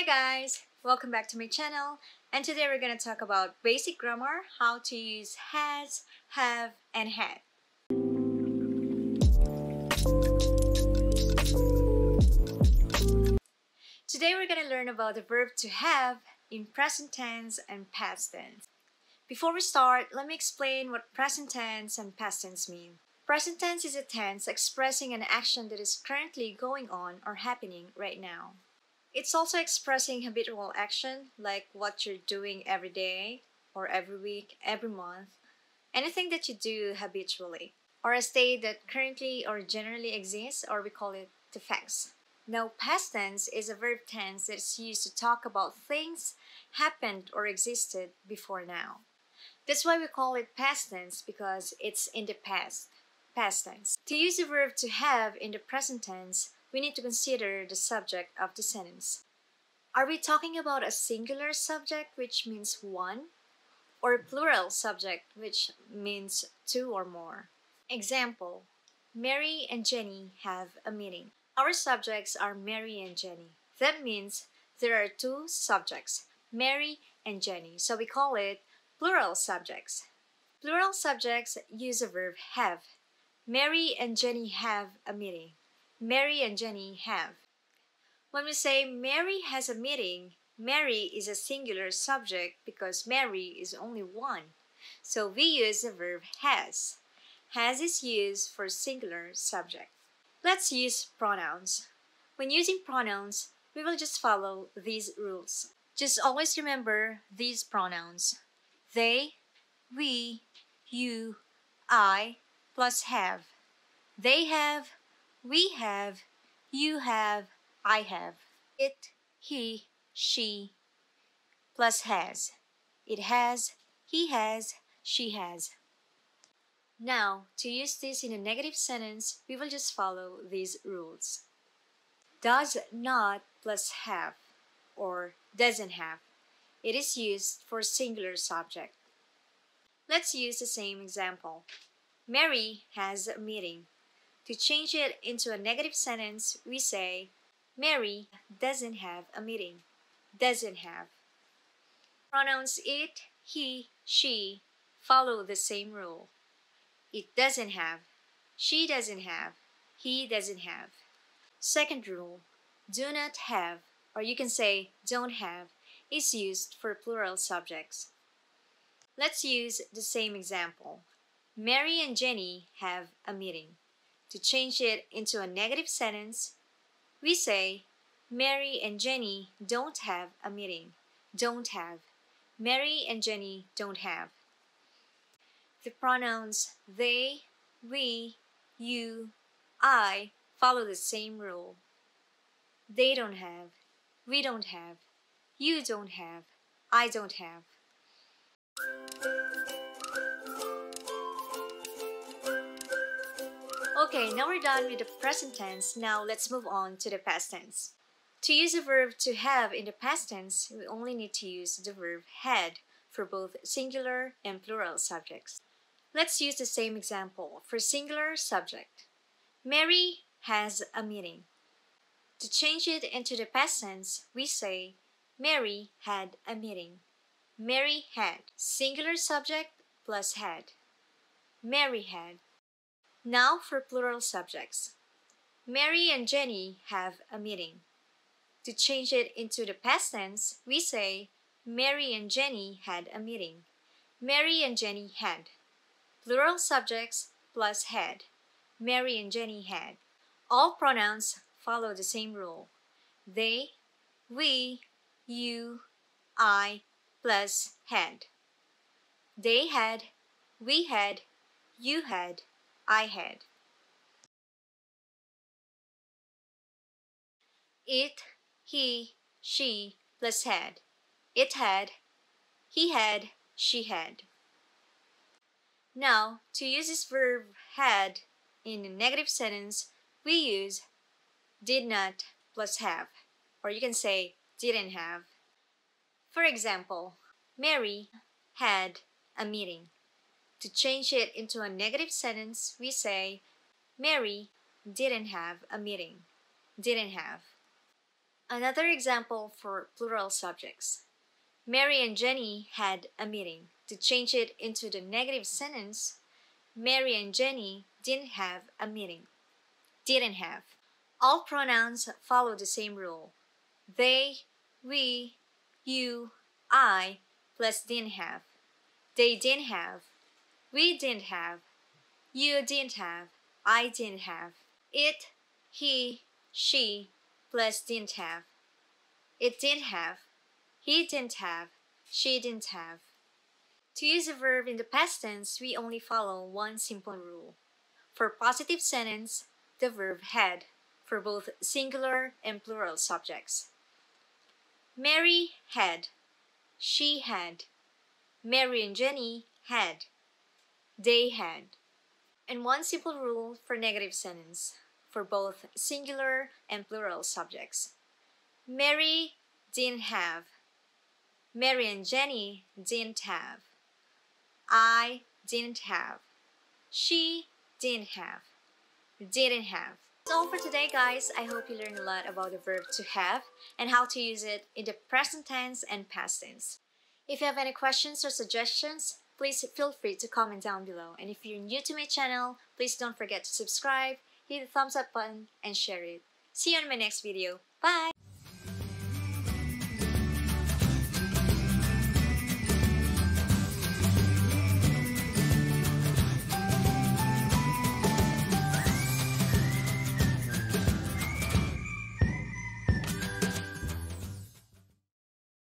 Hi guys! Welcome back to my channel, and today we're going to talk about basic grammar, how to use has, have, and had. Today we're going to learn about the verb to have in present tense and past tense. Before we start, let me explain what present tense and past tense mean. Present tense is a tense expressing an action that is currently going on or happening right now. It's also expressing habitual action, like what you're doing every day, or every week, every month, anything that you do habitually, or a state that currently or generally exists, or we call it the facts. Now, past tense is a verb tense that is used to talk about things happened or existed before now. That's why we call it past tense, because it's in the past tense. To use the verb to have in the present tense, we need to consider the subject of the sentence. Are we talking about a singular subject, which means one, or a plural subject, which means two or more? Example, Mary and Jenny have a meeting. Our subjects are Mary and Jenny. That means there are two subjects, Mary and Jenny, so we call it plural subjects. Plural subjects use the verb have. Mary and Jenny have a meeting. Mary and Jenny have. When we say Mary has a meeting, Mary is a singular subject because Mary is only one. So we use the verb has. Has is used for singular subject. Let's use pronouns. When using pronouns, we will just follow these rules. Just always remember these pronouns. They, we, you, I, plus have. They have, we have, you have, I have. It, he, she, plus has. It has, he has, she has. Now, to use this in a negative sentence, we will just follow these rules. Does not plus have, or doesn't have. It is used for singular subject. Let's use the same example. Mary has a meeting. To change it into a negative sentence, we say, Mary doesn't have a meeting. Doesn't have. Pronouns it, he, she follow the same rule. It doesn't have. She doesn't have. He doesn't have. Second rule, do not have, or you can say don't have, is used for plural subjects. Let's use the same example. Mary and Jenny have a meeting. To change it into a negative sentence, we say, Mary and Jenny don't have a meeting. Don't have. Mary and Jenny don't have. The pronouns they, we, you, I follow the same rule. They don't have. We don't have. You don't have. I don't have. Okay, now we're done with the present tense. Now let's move on to the past tense. To use the verb to have in the past tense, we only need to use the verb had for both singular and plural subjects. Let's use the same example for singular subject. Mary has a meeting. To change it into the past tense, we say, Mary had a meeting. Mary had. Singular subject plus had. Mary had. Now for plural subjects. Mary and Jenny have a meeting. To change it into the past tense, we say, Mary and Jenny had a meeting. Mary and Jenny had. Plural subjects plus had. Mary and Jenny had. All pronouns follow the same rule. They, we, you, I, plus had. They had, we had, you had, I had. It, he, she, plus had. It had, he had, she had. Now, to use this verb had in a negative sentence, we use did not plus have, or you can say didn't have. For example, Mary had a meeting. To change it into a negative sentence, we say Mary didn't have a meeting. Didn't have. Another example for plural subjects. Mary and Jenny had a meeting. To change it into the negative sentence, Mary and Jenny didn't have a meeting. Didn't have. All pronouns follow the same rule. They, we, you, I, plus didn't have. They didn't have. We didn't have. You didn't have. I didn't have. It, he, she, plus didn't have. It didn't have. He didn't have. She didn't have. To use a verb in the past tense, we only follow one simple rule. For positive sentence, the verb had, for both singular and plural subjects. Mary had. She had. Mary and Jenny had. They had. And one simple rule for negative sentence, for both singular and plural subjects. Mary didn't have. Mary and Jenny didn't have. I didn't have. She didn't have. Didn't have. That's all for today, guys. I hope you learned a lot about the verb to have and how to use it in the present tense and past tense. If you have any questions or suggestions, please feel free to comment down below. And if you're new to my channel, please don't forget to subscribe, hit the thumbs up button, and share it. See you on my next video. Bye!